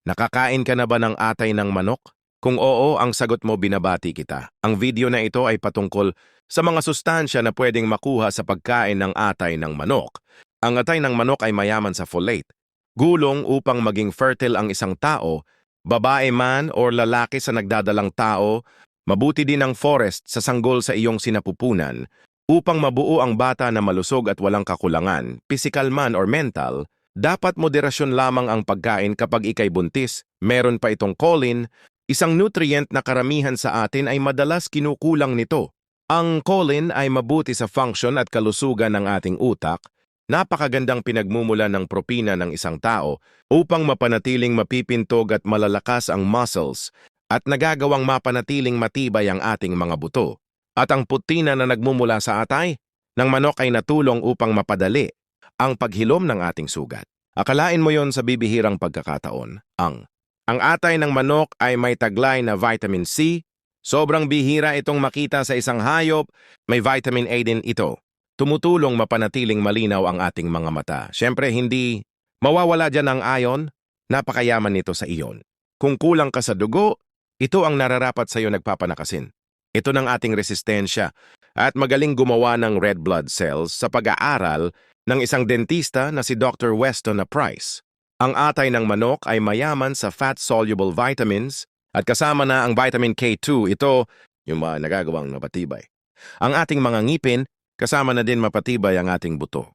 Nakakain ka na ba ng atay ng manok? Kung oo, ang sagot mo binabati kita. Ang video na ito ay patungkol sa mga sustansya na pwedeng makuha sa pagkain ng atay ng manok. Ang atay ng manok ay mayaman sa folate, gulong upang maging fertile ang isang tao, babae man o lalaki sa nagdadalang tao, mabuti din ang forest sa sanggol sa iyong sinapupunan upang mabuo ang bata na malusog at walang kakulangan, physical man or mental. Dapat moderasyon lamang ang pagkain kapag ikay buntis. Meron pa itong choline, isang nutrient na karamihan sa atin ay madalas kinukulang nito. Ang choline ay mabuti sa function at kalusugan ng ating utak. Napakagandang pinagmumulan ng propina ng isang tao upang mapanatiling mapipintog at malalakas ang muscles at nagagawang mapanatiling matibay ang ating mga buto. At ang putina na nagmumula sa atay ng manok ay natulong upang mapadali ang paghilom ng ating sugat. Akalain mo yon sa bibihirang pagkakataon. Ang atay ng manok ay may taglay na vitamin C. Sobrang bihira itong makita sa isang hayop. May vitamin A din ito. Tumutulong mapanatiling malinaw ang ating mga mata. Siyempre, hindi mawawala dyan ang iron. Napakayaman nito sa iyon. Kung kulang ka sa dugo, ito ang nararapat sa iyo nagpapanakasin. Ito ng ating resistensya at magaling gumawa ng red blood cells sa pag-aaral ng isang dentista na si Dr. Weston Price. Ang atay ng manok ay mayaman sa fat-soluble vitamins at kasama na ang vitamin K2, ito yung mga nagagawang mapatibay. Ang ating mga ngipin, kasama na din mapatibay ang ating buto.